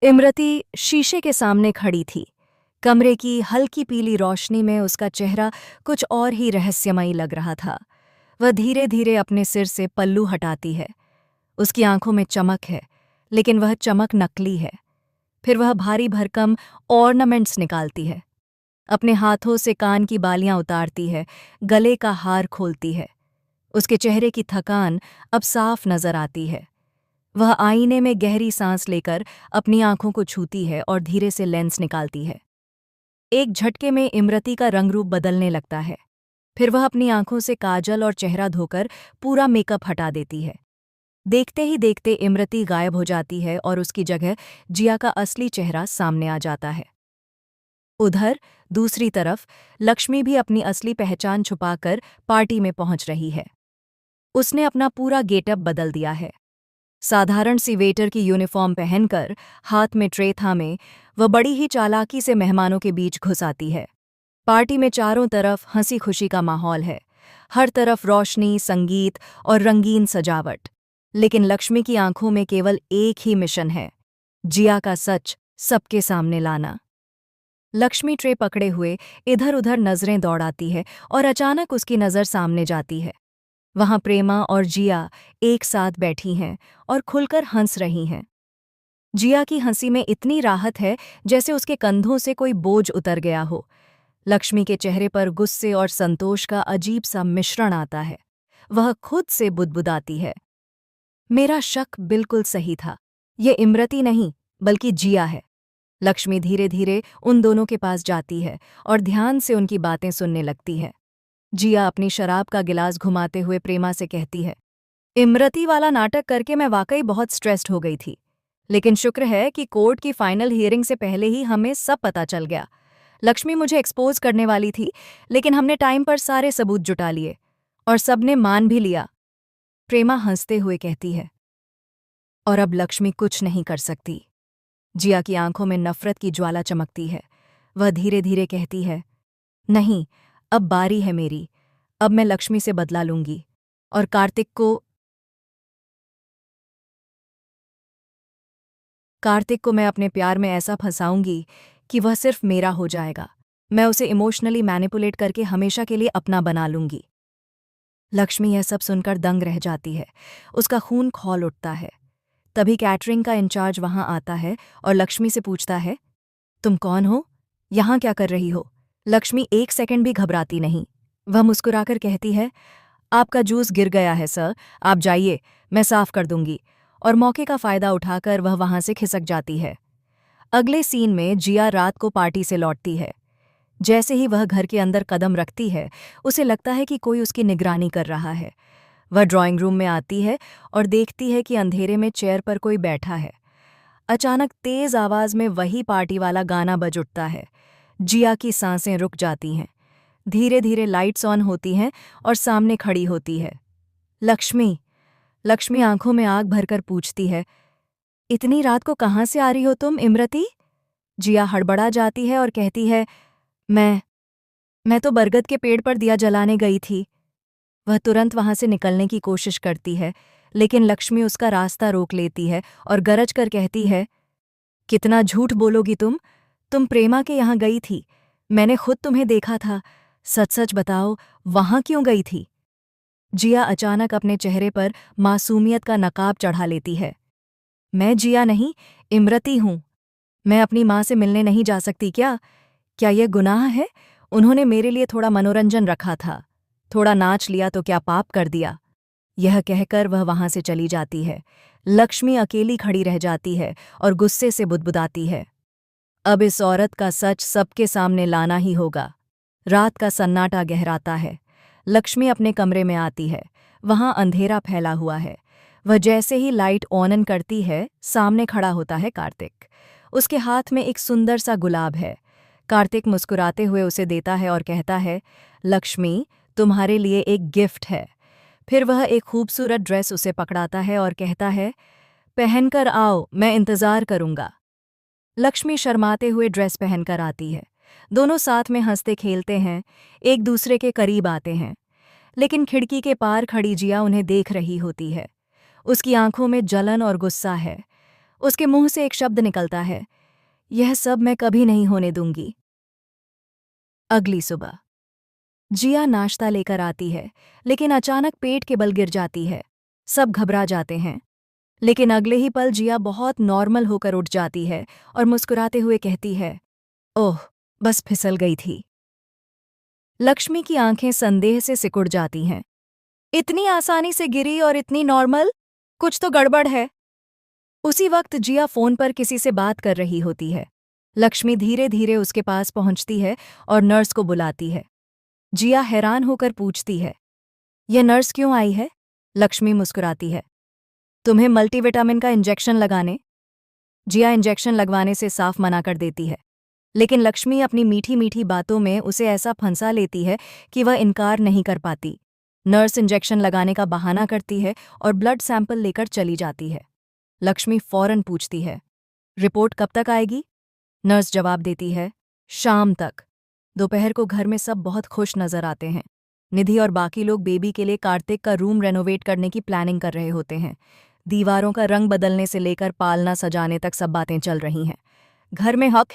इमरती शीशे के सामने खड़ी थी। कमरे की हल्की पीली रोशनी में उसका चेहरा कुछ और ही रहस्यमयी लग रहा था। वह धीरे धीरे अपने सिर से पल्लू हटाती है। उसकी आंखों में चमक है, लेकिन वह चमक नकली है। फिर वह भारी भरकम ऑर्नामेंट्स निकालती है। अपने हाथों से कान की बालियां उतारती है, गले का हार खोलती है। उसके चेहरे की थकान अब साफ नजर आती है। वह आईने में गहरी सांस लेकर अपनी आंखों को छूती है और धीरे से लेंस निकालती है। एक झटके में इमरती का रंगरूप बदलने लगता है। फिर वह अपनी आंखों से काजल और चेहरा धोकर पूरा मेकअप हटा देती है। देखते ही देखते इमरती गायब हो जाती है और उसकी जगह जिया का असली चेहरा सामने आ जाता है। उधर दूसरी तरफ लक्ष्मी भी अपनी असली पहचान छुपाकर पार्टी में पहुंच रही है। उसने अपना पूरा गेटअप बदल दिया है। साधारण सी वेटर की यूनिफॉर्म पहनकर, हाथ में ट्रे थामे, वह बड़ी ही चालाकी से मेहमानों के बीच घुस आती है। पार्टी में चारों तरफ हंसी खुशी का माहौल है। हर तरफ रोशनी, संगीत और रंगीन सजावट। लेकिन लक्ष्मी की आंखों में केवल एक ही मिशन है, जिया का सच सबके सामने लाना। लक्ष्मी ट्रे पकड़े हुए इधर उधर नजरें दौड़ाती है और अचानक उसकी नज़र सामने जाती है। वहां प्रेमा और जिया एक साथ बैठी हैं और खुलकर हंस रही हैं। जिया की हंसी में इतनी राहत है जैसे उसके कंधों से कोई बोझ उतर गया हो। लक्ष्मी के चेहरे पर गुस्से और संतोष का अजीब सा मिश्रण आता है। वह खुद से बुदबुदाती है, मेरा शक बिल्कुल सही था। ये इमरती नहीं, बल्कि जिया है। लक्ष्मी धीरे धीरे उन दोनों के पास जाती है और ध्यान से उनकी बातें सुनने लगती है। जिया अपनी शराब का गिलास घुमाते हुए प्रेमा से कहती है, इमरती वाला नाटक करके मैं वाकई बहुत स्ट्रेस्ड हो गई थी। लेकिन शुक्र है कि कोर्ट की फाइनल हियरिंग से पहले ही हमें सब पता चल गया। लक्ष्मी मुझे एक्सपोज करने वाली थी, लेकिन हमने टाइम पर सारे सबूत जुटा लिए और सबने मान भी लिया। प्रेमा हंसते हुए कहती है, और अब लक्ष्मी कुछ नहीं कर सकती। जिया की आंखों में नफरत की ज्वाला चमकती है। वह धीरे धीरे कहती है, नहीं, अब बारी है मेरी। अब मैं लक्ष्मी से बदला लूंगी और कार्तिक को मैं अपने प्यार में ऐसा फंसाऊंगी कि वह सिर्फ मेरा हो जाएगा। मैं उसे इमोशनली मैनिपुलेट करके हमेशा के लिए अपना बना लूंगी। लक्ष्मी यह सब सुनकर दंग रह जाती है। उसका खून खौल उठता है। तभी कैटरिंग का इंचार्ज वहां आता है और लक्ष्मी से पूछता है, तुम कौन हो? यहां क्या कर रही हो? लक्ष्मी एक सेकंड भी घबराती नहीं। वह मुस्कुराकर कहती है, आपका जूस गिर गया है सर, आप जाइए, मैं साफ कर दूंगी। और मौके का फायदा उठाकर वह वहां से खिसक जाती है। अगले सीन में जिया रात को पार्टी से लौटती है। जैसे ही वह घर के अंदर कदम रखती है, उसे लगता है कि कोई उसकी निगरानी कर रहा है। वह ड्राइंग रूम में आती है और देखती है कि अंधेरे में चेयर पर कोई बैठा है। अचानक तेज आवाज में वही पार्टी वाला गाना बज उठता है। जिया की सांसें रुक जाती हैं। धीरे धीरे लाइट्स ऑन होती हैं और सामने खड़ी होती है लक्ष्मी। लक्ष्मी आंखों में आग भरकर पूछती है, इतनी रात को कहाँ से आ रही हो तुम, इमरती? जिया हड़बड़ा जाती है और कहती है, मैं मैं तो बरगद के पेड़ पर दिया जलाने गई थी। वह तुरंत वहां से निकलने की कोशिश करती है, लेकिन लक्ष्मी उसका रास्ता रोक लेती है और गरज कर कहती है, कितना झूठ बोलोगी तुम प्रेमा के यहाँ गई थी। मैंने खुद तुम्हें देखा था। सच सच बताओ, वहां क्यों गई थी? जिया अचानक अपने चेहरे पर मासूमियत का नकाब चढ़ा लेती है। मैं जिया नहीं, इमरती हूं। मैं अपनी माँ से मिलने नहीं जा सकती क्या? क्या यह गुनाह है? उन्होंने मेरे लिए थोड़ा मनोरंजन रखा था, थोड़ा नाच लिया तो क्या पाप कर दिया? यह कहकर वह वहां से चली जाती है। लक्ष्मी अकेली खड़ी रह जाती है और गुस्से से बुदबुदाती है, अब इस औरत का सच सबके सामने लाना ही होगा। रात का सन्नाटा गहराता है। लक्ष्मी अपने कमरे में आती है। वहां अंधेरा फैला हुआ है। वह जैसे ही लाइट ऑन करती है, सामने खड़ा होता है कार्तिक। उसके हाथ में एक सुंदर सा गुलाब है। कार्तिक मुस्कुराते हुए उसे देता है और कहता है, लक्ष्मी, तुम्हारे लिए एक गिफ्ट है। फिर वह एक खूबसूरत ड्रेस उसे पकड़ाता है और कहता है, पहनकर आओ, मैं इंतजार करूंगा। लक्ष्मी शर्माते हुए ड्रेस पहनकर आती है। दोनों साथ में हंसते खेलते हैं, एक दूसरे के करीब आते हैं। लेकिन खिड़की के पार खड़ी जिया उन्हें देख रही होती है। उसकी आंखों में जलन और गुस्सा है। उसके मुंह से एक शब्द निकलता है, यह सब मैं कभी नहीं होने दूंगी। अगली सुबह जिया नाश्ता लेकर आती है, लेकिन अचानक पेट के बल गिर जाती है। सब घबरा जाते हैं, लेकिन अगले ही पल जिया बहुत नॉर्मल होकर उठ जाती है और मुस्कुराते हुए कहती है, ओह, बस फिसल गई थी। लक्ष्मी की आंखें संदेह से सिकुड़ जाती हैं। इतनी आसानी से गिरी और इतनी नॉर्मल? कुछ तो गड़बड़ है। उसी वक्त जिया फोन पर किसी से बात कर रही होती है। लक्ष्मी धीरे धीरे उसके पास पहुंचती है और नर्स को बुलाती है। जिया हैरान होकर पूछती है, यह नर्स क्यों आई है? लक्ष्मी मुस्कुराती है, तुम्हें मल्टीविटामिन का इंजेक्शन लगाने। जिया इंजेक्शन लगवाने से साफ मना कर देती है, लेकिन लक्ष्मी अपनी मीठी मीठी बातों में उसे ऐसा फंसा लेती है कि वह इनकार नहीं कर पाती। नर्स इंजेक्शन लगाने का बहाना करती है और ब्लड सैंपल लेकर चली जाती है। लक्ष्मी फौरन पूछती है, रिपोर्ट कब तक आएगी? नर्स जवाब देती है, शाम तक। दोपहर को घर में सब बहुत खुश नजर आते हैं। निधि और बाकी लोग बेबी के लिए कार्तिक का रूम रेनोवेट करने की प्लानिंग कर रहे होते हैं। दीवारों का रंग बदलने से लेकर पालना सजाने तक सब बातें चल रही हैं। घर में हक